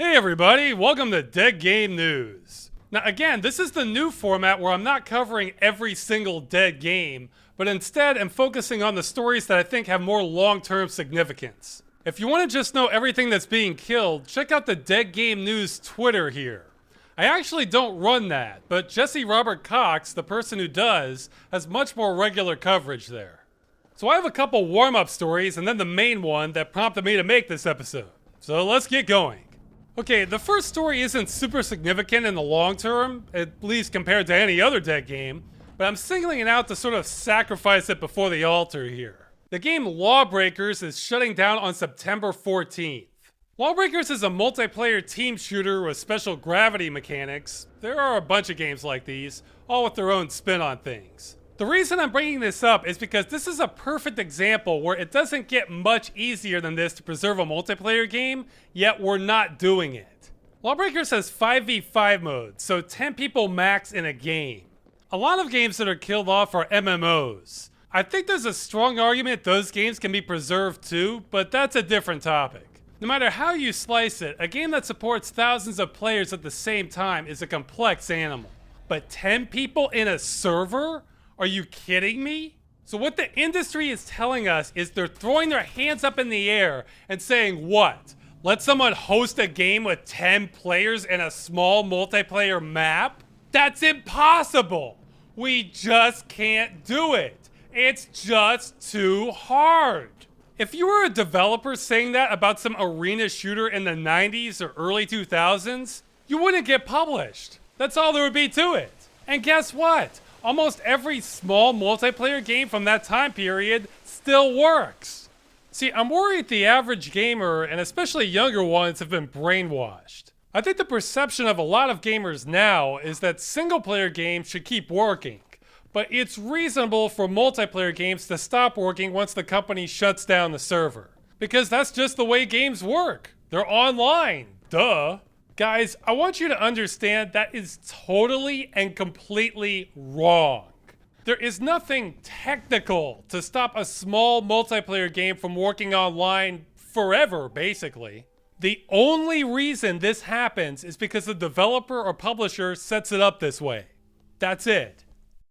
Hey everybody, welcome to Dead Game News. Now again, this is the new format where I'm not covering every single dead game, but instead am focusing on the stories that I think have more long-term significance. If you want to just know everything that's being killed, check out the Dead Game News Twitter here. I actually don't run that, but Jesse Robert Cox, the person who does, has much more regular coverage there. So I have a couple warm-up stories and then the main one that prompted me to make this episode. So let's get going. Okay, the first story isn't super significant in the long term, at least compared to any other dead game, but I'm singling it out to sort of sacrifice it before the altar here. The game Lawbreakers is shutting down on September 14th. Lawbreakers is a multiplayer team shooter with special gravity mechanics. There are a bunch of games like these, all with their own spin on things. The reason I'm bringing this up is because this is a perfect example where it doesn't get much easier than this to preserve a multiplayer game, yet we're not doing it. Lawbreakers has 5v5 mode, so 10 people max in a game. A lot of games that are killed off are MMOs. I think there's a strong argument those games can be preserved too, but that's a different topic. No matter how you slice it, a game that supports thousands of players at the same time is a complex animal. But 10 people in a server? Are you kidding me? So what the industry is telling us is they're throwing their hands up in the air and saying what? Let someone host a game with 10 players in a small multiplayer map? That's impossible! We just can't do it. It's just too hard. If you were a developer saying that about some arena shooter in the 90s or early 2000s, you wouldn't get published. That's all there would be to it. And guess what? Almost every small multiplayer game from that time period still works. See, I'm worried the average gamer, and especially younger ones, have been brainwashed. I think the perception of a lot of gamers now is that single-player games should keep working, but it's reasonable for multiplayer games to stop working once the company shuts down the server. Because that's just the way games work. They're online, duh. Guys, I want you to understand that is totally and completely wrong. There is nothing technical to stop a small multiplayer game from working online forever, basically. The only reason this happens is because the developer or publisher sets it up this way. That's it.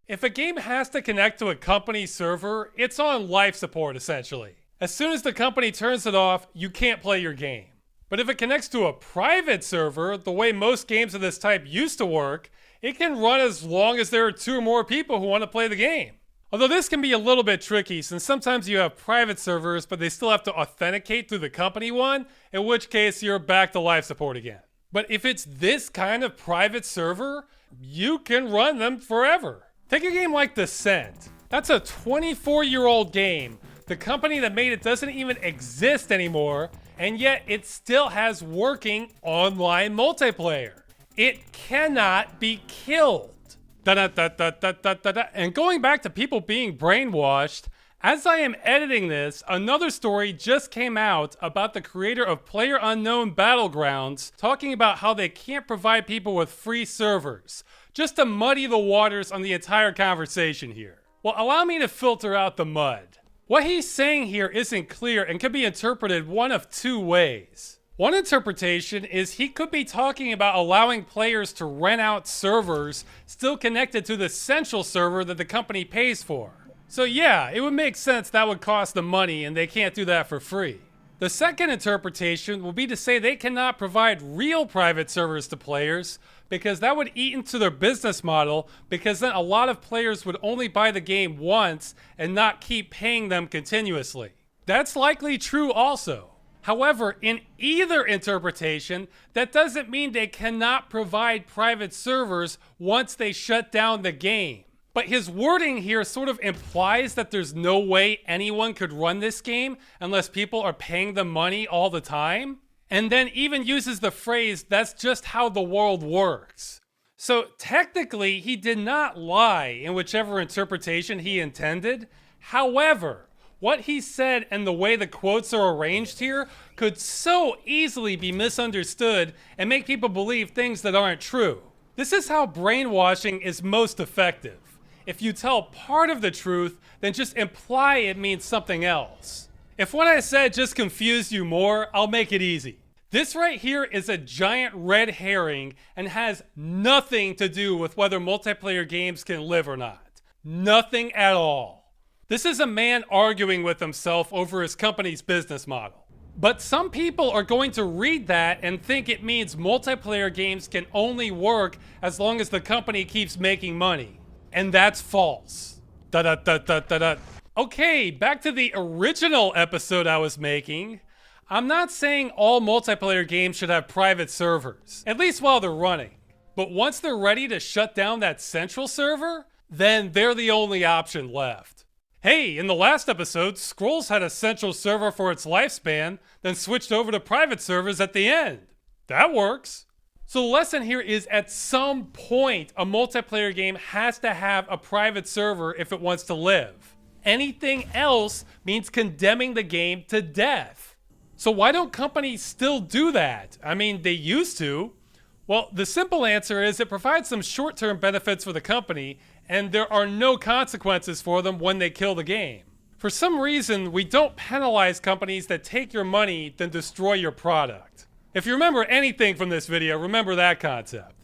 If a game has to connect to a company server, it's on life support essentially. As soon as the company turns it off, you can't play your game. But if it connects to a private server, the way most games of this type used to work, it can run as long as there are 2 or more people who want to play the game. Although this can be a little bit tricky since sometimes you have private servers but they still have to authenticate through the company one, in which case you're back to life support again. But if it's this kind of private server, you can run them forever. Take a game like Descent. That's a 24-year-old game. The company that made it doesn't even exist anymore, and yet it still has working online multiplayer. It cannot be killed. And going back to people being brainwashed, as I am editing this, another story just came out about the creator of PlayerUnknown Battlegrounds talking about how they can't provide people with free servers, just to muddy the waters on the entire conversation here. Well, allow me to filter out the mud. What he's saying here isn't clear and can be interpreted one of 2 ways. One interpretation is he could be talking about allowing players to rent out servers still connected to the central server that the company pays for. So yeah, it would make sense that would cost them money and they can't do that for free. The second interpretation will be to say they cannot provide real private servers to players because that would eat into their business model, because then a lot of players would only buy the game once and not keep paying them continuously. That's likely true also. However, in either interpretation, that doesn't mean they cannot provide private servers once they shut down the game. But his wording here sort of implies that there's no way anyone could run this game unless people are paying them money all the time. And then even uses the phrase, that's just how the world works. So technically, he did not lie in whichever interpretation he intended. However, what he said and the way the quotes are arranged here could so easily be misunderstood and make people believe things that aren't true. This is how brainwashing is most effective. If you tell part of the truth, then just imply it means something else. If what I said just confused you more, I'll make it easy. This right here is a giant red herring and has nothing to do with whether multiplayer games can live or not. Nothing at all. This is a man arguing with himself over his company's business model. But some people are going to read that and think it means multiplayer games can only work as long as the company keeps making money. And that's false. Okay, back to the original episode I was making. I'm not saying all multiplayer games should have private servers, at least while they're running. But once they're ready to shut down that central server, then they're the only option left. Hey, in the last episode, Scrolls had a central server for its lifespan, then switched over to private servers at the end. That works. So the lesson here is at some point, a multiplayer game has to have a private server if it wants to live. Anything else means condemning the game to death. So why don't companies still do that? I mean, they used to. Well, the simple answer is it provides some short-term benefits for the company, and there are no consequences for them when they kill the game. For some reason, we don't penalize companies that take your money then destroy your product. If you remember anything from this video, remember that concept.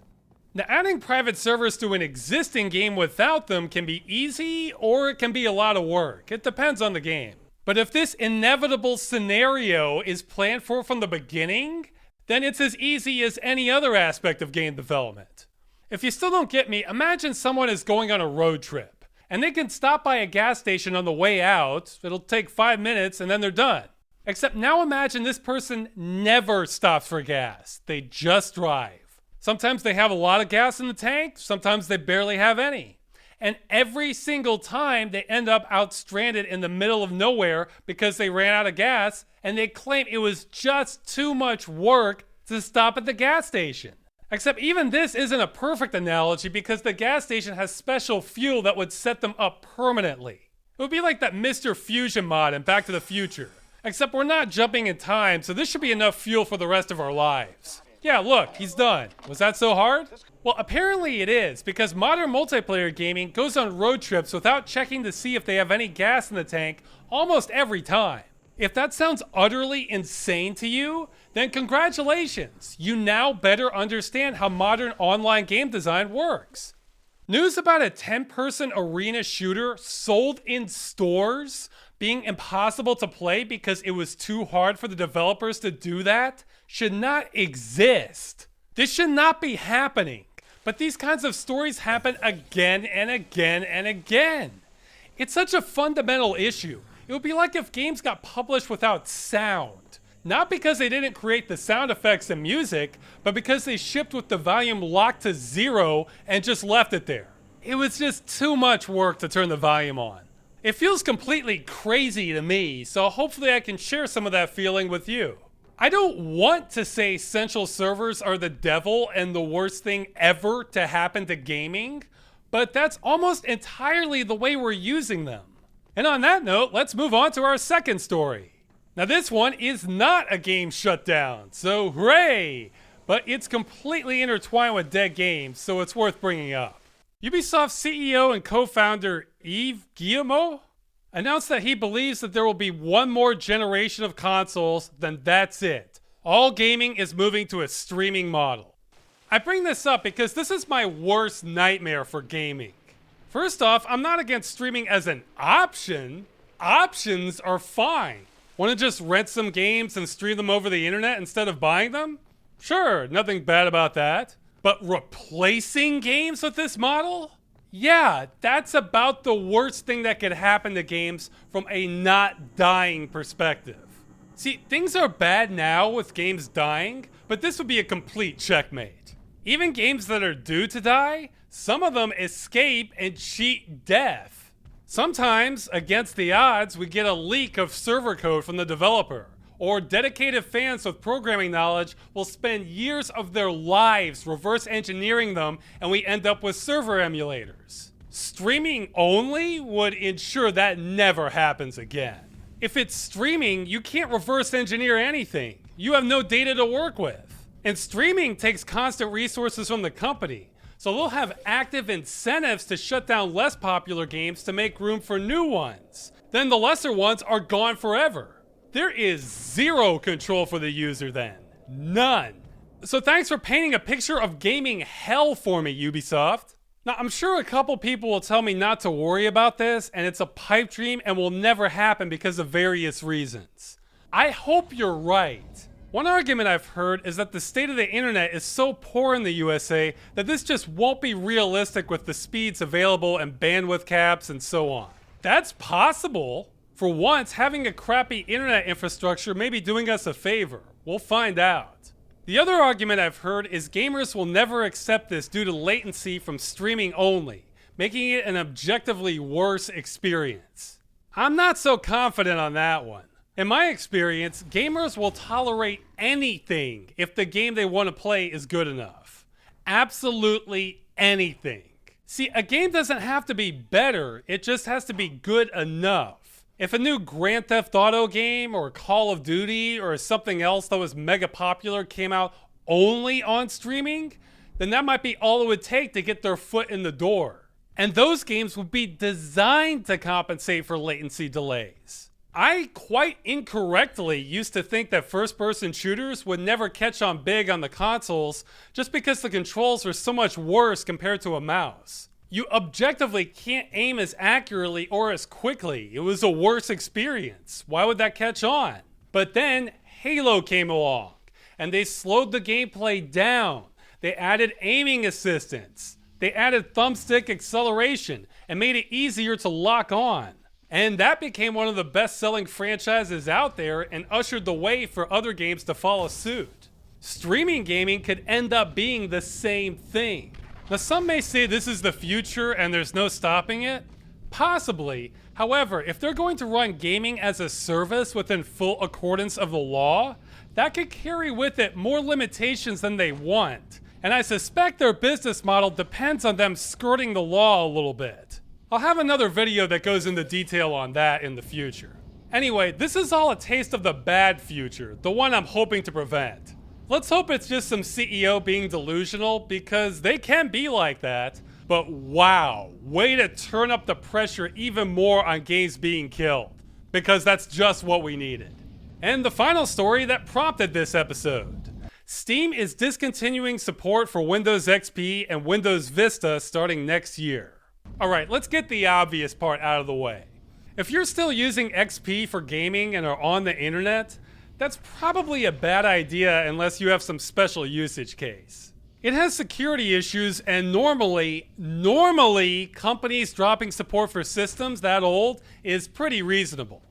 Now, adding private servers to an existing game without them can be easy, or it can be a lot of work. It depends on the game. But if this inevitable scenario is planned for from the beginning, then it's as easy as any other aspect of game development. If you still don't get me, imagine someone is going on a road trip, and they can stop by a gas station on the way out. It'll take 5 minutes, and then they're done. Except now imagine this person never stops for gas. They just drive. Sometimes they have a lot of gas in the tank, sometimes they barely have any. And every single time they end up out stranded in the middle of nowhere because they ran out of gas, and they claim it was just too much work to stop at the gas station. Except even this isn't a perfect analogy because the gas station has special fuel that would set them up permanently. It would be like that Mr. Fusion mod in Back to the Future. Except we're not jumping in time, so this should be enough fuel for the rest of our lives. Yeah, look, he's done. Was that so hard? Well, apparently it is, because modern multiplayer gaming goes on road trips without checking to see if they have any gas in the tank almost every time. If that sounds utterly insane to you, then congratulations. You now better understand how modern online game design works. News about a 10-person arena shooter sold in stores being impossible to play because it was too hard for the developers to do that should not exist. This should not be happening. But these kinds of stories happen again and again and again. It's such a fundamental issue. It would be like if games got published without sound. Not because they didn't create the sound effects and music, but because they shipped with the volume locked to 0 and just left it there. It was just too much work to turn the volume on. It feels completely crazy to me, so hopefully I can share some of that feeling with you. I don't want to say central servers are the devil and the worst thing ever to happen to gaming, but that's almost entirely the way we're using them. And on that note, let's move on to our second story. Now this one is not a game shutdown, so hooray! But it's completely intertwined with dead games, so it's worth bringing up. Ubisoft CEO and co-founder Yves Guillemot announced that he believes that there will be one more generation of consoles, then that's it. All gaming is moving to a streaming model. I bring this up because this is my worst nightmare for gaming. First off, I'm not against streaming as an option. Options are fine. Want to just rent some games and stream them over the internet instead of buying them? Sure, nothing bad about that. But replacing games with this model? Yeah, that's about the worst thing that could happen to games from a not dying perspective. See, things are bad now with games dying, but this would be a complete checkmate. Even games that are due to die, some of them escape and cheat death. Sometimes, against the odds, we get a leak of server code from the developer, or dedicated fans with programming knowledge will spend years of their lives reverse engineering them, and we end up with server emulators. Streaming only would ensure that never happens again. If it's streaming, you can't reverse engineer anything. You have no data to work with. And streaming takes constant resources from the company, so they'll have active incentives to shut down less popular games to make room for new ones. Then the lesser ones are gone forever. There is zero control for the user then. None. So thanks for painting a picture of gaming hell for me, Ubisoft. Now, I'm sure a couple people will tell me not to worry about this, and it's a pipe dream and will never happen because of various reasons. I hope you're right. One argument I've heard is that the state of the internet is so poor in the USA that this just won't be realistic with the speeds available and bandwidth caps and so on. That's possible. For once, having a crappy internet infrastructure may be doing us a favor. We'll find out. The other argument I've heard is gamers will never accept this due to latency from streaming only, making it an objectively worse experience. I'm not so confident on that one. In my experience, gamers will tolerate anything if the game they want to play is good enough. Absolutely anything. See, a game doesn't have to be better, it just has to be good enough. If a new Grand Theft Auto game or Call of Duty or something else that was mega popular came out only on streaming, then that might be all it would take to get their foot in the door. And those games would be designed to compensate for latency delays. I quite incorrectly used to think that first-person shooters would never catch on big on the consoles just because the controls are so much worse compared to a mouse. You objectively can't aim as accurately or as quickly. It was a worse experience. Why would that catch on? But then Halo came along, and they slowed the gameplay down. They added aiming assistance. They added thumbstick acceleration and made it easier to lock on. And that became one of the best-selling franchises out there and ushered the way for other games to follow suit. Streaming gaming could end up being the same thing. Now, some may say this is the future and there's no stopping it. Possibly. However, if they're going to run gaming as a service within full accordance of the law, that could carry with it more limitations than they want. And I suspect their business model depends on them skirting the law a little bit. I'll have another video that goes into detail on that in the future. Anyway, this is all a taste of the bad future, the one I'm hoping to prevent. Let's hope it's just some CEO being delusional, because they can be like that. But wow, way to turn up the pressure even more on games being killed. Because that's just what we needed. And the final story that prompted this episode. Steam is discontinuing support for Windows XP and Windows Vista starting next year. Alright, let's get the obvious part out of the way. If you're still using XP for gaming and are on the internet, that's probably a bad idea unless you have some special usage case. It has security issues, and normally, companies dropping support for systems that old is pretty reasonable.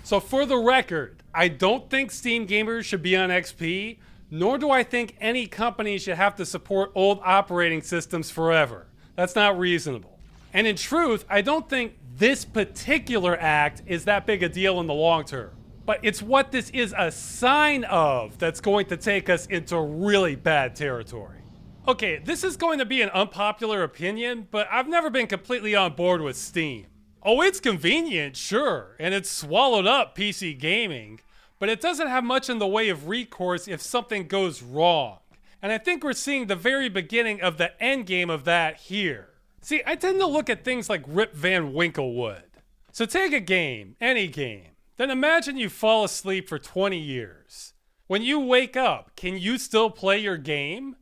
So for the record, I don't think Steam gamers should be on XP, nor do I think any company should have to support old operating systems forever. That's not reasonable. And in truth, I don't think this particular act is that big a deal in the long term. But it's what this is a sign of that's going to take us into really bad territory. Okay, this is going to be an unpopular opinion, but I've never been completely on board with Steam. Oh, it's convenient, sure, and it's swallowed up PC gaming, but it doesn't have much in the way of recourse if something goes wrong. And I think we're seeing the very beginning of the end game of that here. See, I tend to look at things like Rip Van Winkle would. So take a game, any game. Then imagine you fall asleep for 20 years. When you wake up, can you still play your game?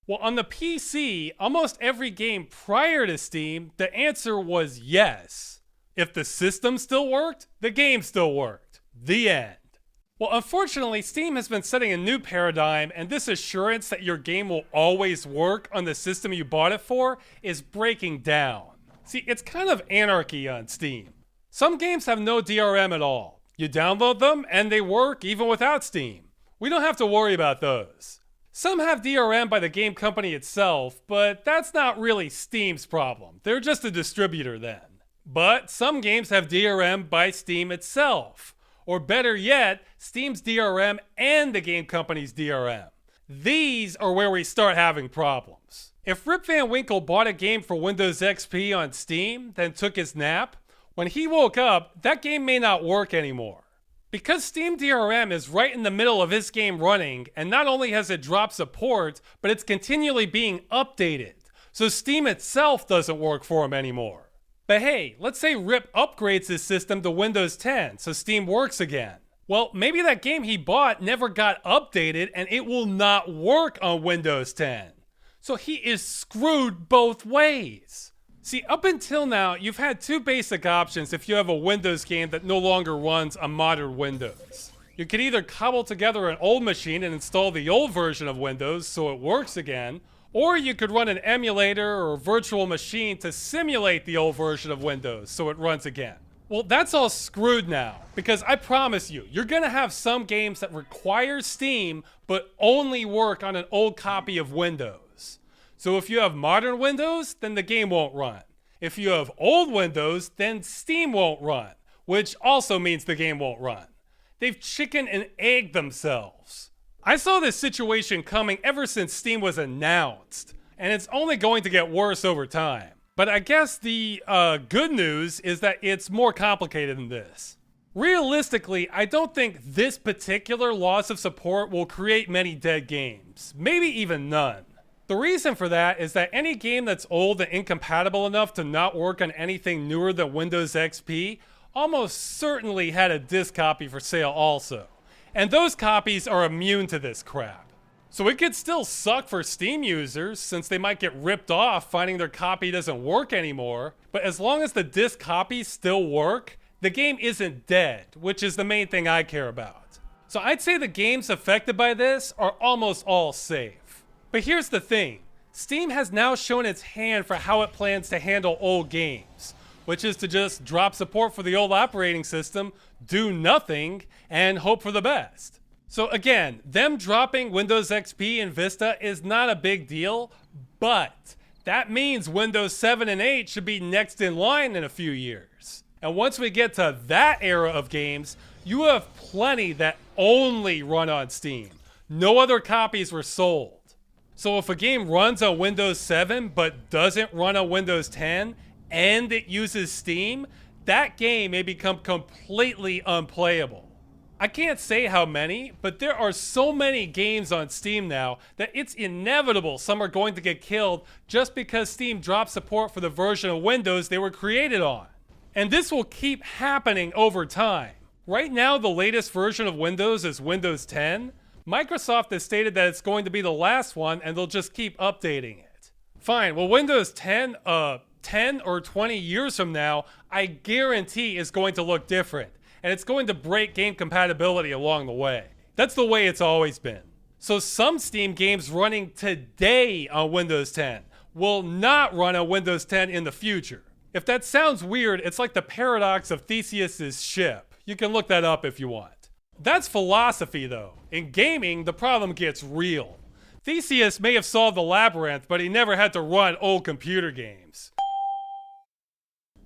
Well, on the PC, almost every game prior to Steam, the answer was yes. If the system still worked, the game still worked. The end. Well, unfortunately, Steam has been setting a new paradigm, and this assurance that your game will always work on the system you bought it for is breaking down. See, it's kind of anarchy on Steam. Some games have no DRM at all. You download them, and they work even without Steam. We don't have to worry about those. Some have DRM by the game company itself, but that's not really Steam's problem. They're just a distributor then. But some games have DRM by Steam itself. Or better yet, Steam's DRM and the game company's DRM. These are where we start having problems. If Rip Van Winkle bought a game for Windows XP on Steam, then took his nap, when he woke up, that game may not work anymore. Because Steam DRM is right in the middle of his game running, and not only has it dropped support, but it's continually being updated. So Steam itself doesn't work for him anymore. But hey, let's say Rip upgrades his system to Windows 10 so Steam works again. Well, maybe that game he bought never got updated and it will not work on Windows 10. So he is screwed both ways. See, up until now, you've had two basic options if you have a Windows game that no longer runs on modern Windows. You could either cobble together an old machine and install the old version of Windows so it works again, or you could run an emulator or virtual machine to simulate the old version of Windows so it runs again. Well, that's all screwed now, because I promise you, you're gonna have some games that require Steam but only work on an old copy of Windows. So if you have modern Windows, then the game won't run. If you have old Windows, then Steam won't run, which also means the game won't run. They've chicken and egg themselves. I saw this situation coming ever since Steam was announced, and it's only going to get worse over time. But I guess the good news is that it's more complicated than this. Realistically, I don't think this particular loss of support will create many dead games, maybe even none. The reason for that is that any game that's old and incompatible enough to not work on anything newer than Windows XP almost certainly had a disc copy for sale also. And those copies are immune to this crap. So it could still suck for Steam users since they might get ripped off finding their copy doesn't work anymore. But as long as the disc copies still work, the game isn't dead, which is the main thing I care about. So I'd say the games affected by this are almost all safe. But here's the thing. Steam has now shown its hand for how it plans to handle old games, which is to just drop support for the old operating system, do nothing, and hope for the best. So again, them dropping Windows XP and Vista is not a big deal, but that means Windows 7 and 8 should be next in line in a few years. And once we get to that era of games, you have plenty that only run on Steam. No other copies were sold. So if a game runs on Windows 7 but doesn't run on Windows 10 and it uses Steam, that game may become completely unplayable. I can't say how many, but there are so many games on Steam now that it's inevitable some are going to get killed just because Steam dropped support for the version of Windows they were created on. And this will keep happening over time. Right now, the latest version of Windows is Windows 10. Microsoft has stated that it's going to be the last one and they'll just keep updating it. Fine, well, Windows 10, 10 or 20 years from now, I guarantee is going to look different. And it's going to break game compatibility along the way. That's the way it's always been. So some Steam games running today on Windows 10 will not run on Windows 10 in the future. If that sounds weird, it's like the paradox of Theseus's ship. You can look that up if you want. That's philosophy though. In gaming, the problem gets real. Theseus may have solved the labyrinth, but he never had to run old computer games.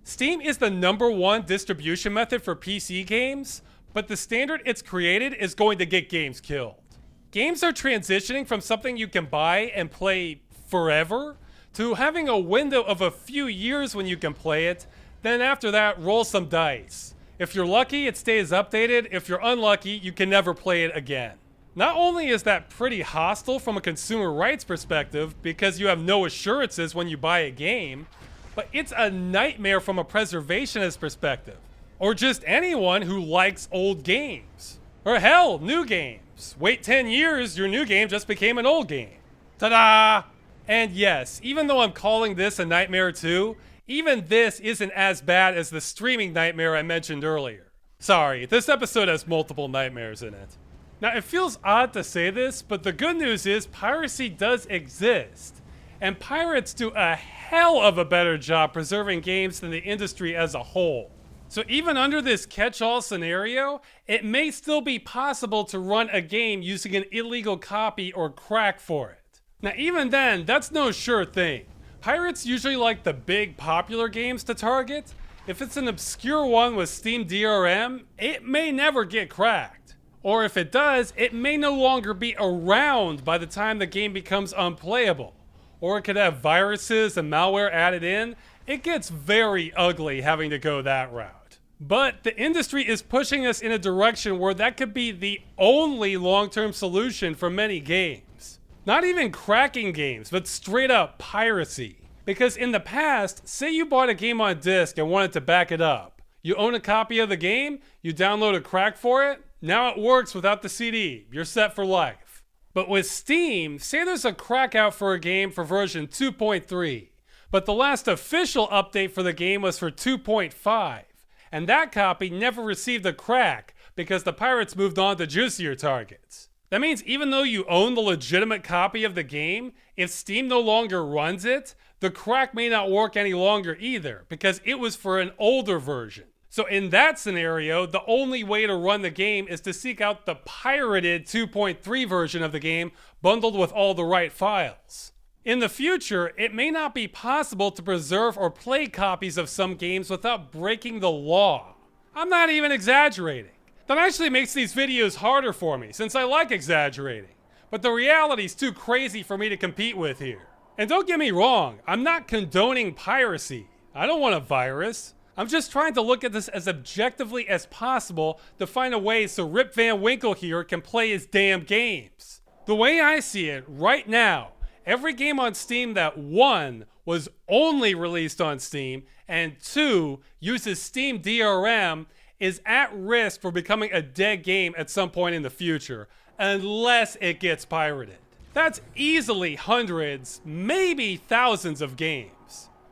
Steam is the #1 distribution method for PC games, but the standard it's created is going to get games killed. Games are transitioning from something you can buy and play forever to having a window of a few years when you can play it, then after that, roll some dice. If you're lucky, it stays updated. If you're unlucky, you can never play it again. Not only is that pretty hostile from a consumer rights perspective because you have no assurances when you buy a game, but it's a nightmare from a preservationist perspective. Or just anyone who likes old games. Or hell, new games. Wait 10 years, your new game just became an old game. Ta-da! And yes, even though I'm calling this a nightmare too, even this isn't as bad as the streaming nightmare I mentioned earlier. Sorry, this episode has multiple nightmares in it. Now, it feels odd to say this, but the good news is piracy does exist. And pirates do a hell of a better job preserving games than the industry as a whole. So even under this catch-all scenario, it may still be possible to run a game using an illegal copy or crack for it. Now even then, that's no sure thing. Pirates usually like the big popular games to target. If it's an obscure one with Steam DRM, it may never get cracked. Or if it does, it may no longer be around by the time the game becomes unplayable. Or it could have viruses and malware added in. It gets very ugly having to go that route. But the industry is pushing us in a direction where that could be the only long-term solution for many games. Not even cracking games, but straight up piracy. Because in the past, say you bought a game on disc and wanted to back it up. You own a copy of the game, you download a crack for it, Now it works without the CD. You're set for life. But with Steam, say there's a crack out for a game for version 2.3, but the last official update for the game was for 2.5, and that copy never received a crack because the pirates moved on to juicier targets. That means even though you own the legitimate copy of the game, if Steam no longer runs it, the crack may not work any longer either because it was for an older version. So in that scenario, the only way to run the game is to seek out the pirated 2.3 version of the game bundled with all the right files. In the future, it may not be possible to preserve or play copies of some games without breaking the law. I'm not even exaggerating. That actually makes these videos harder for me since I like exaggerating. But the reality's too crazy for me to compete with here. And don't get me wrong, I'm not condoning piracy. I don't want a virus. I'm just trying to look at this as objectively as possible to find a way so Rip Van Winkle here can play his damn games. The way I see it right now, every game on Steam that 1 was only released on Steam and 2 uses Steam DRM is at risk for becoming a dead game at some point in the future, unless it gets pirated. That's easily hundreds, maybe thousands of games.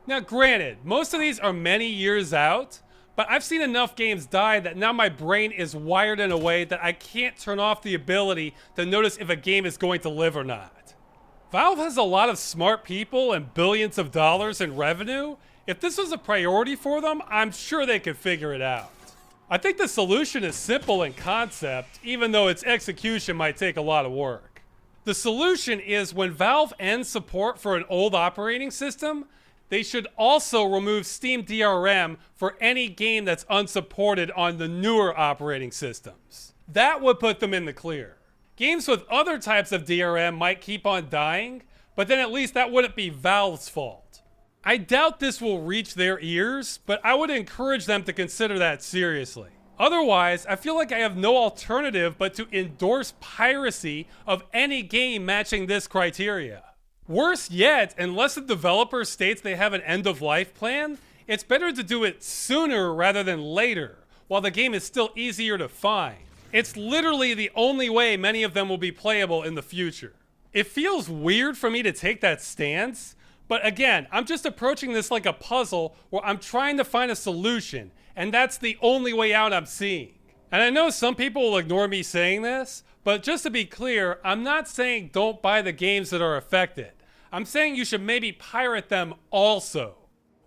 Now granted, most of these are many years out, but I've seen enough games die that now my brain is wired in a way that I can't turn off the ability to notice if a game is going to live or not. Valve has a lot of smart people and billions of dollars in revenue. If this was a priority for them, I'm sure they could figure it out. I think the solution is simple in concept, even though its execution might take a lot of work. The solution is when Valve ends support for an old operating system, they should also remove Steam DRM for any game that's unsupported on the newer operating systems. That would put them in the clear. Games with other types of DRM might keep on dying, but then at least that wouldn't be Valve's fault. I doubt this will reach their ears, but I would encourage them to consider that seriously. Otherwise, I feel like I have no alternative but to endorse piracy of any game matching this criteria. Worse yet, unless the developer states they have an end-of-life plan, it's better to do it sooner rather than later, while the game is still easier to find. It's literally the only way many of them will be playable in the future. It feels weird for me to take that stance, but again, I'm just approaching this like a puzzle where I'm trying to find a solution, and that's the only way out I'm seeing. And I know some people will ignore me saying this, but just to be clear, I'm not saying don't buy the games that are affected. I'm saying you should maybe pirate them also.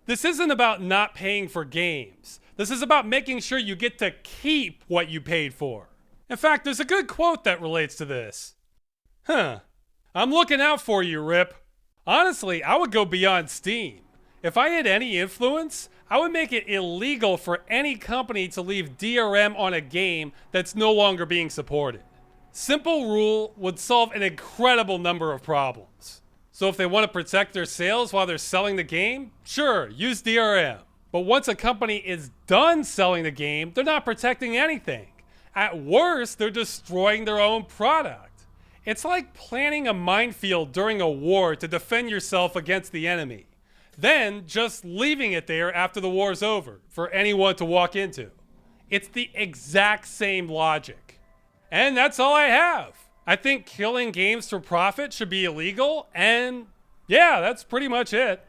This isn't about not paying for games. This is about making sure you get to keep what you paid for. In fact, there's a good quote that relates to this. I'm looking out for you, Rip. Honestly, I would go beyond Steam. If I had any influence, I would make it illegal for any company to leave DRM on a game that's no longer being supported. Simple rule would solve an incredible number of problems. So if they want to protect their sales while they're selling the game, sure, use DRM. But once a company is done selling the game, they're not protecting anything. At worst, they're destroying their own product. It's like planting a minefield during a war to defend yourself against the enemy. Then just leaving it there after the war's over for anyone to walk into. It's the exact same logic. And that's all I have. I think killing games for profit should be illegal, and yeah, that's pretty much it.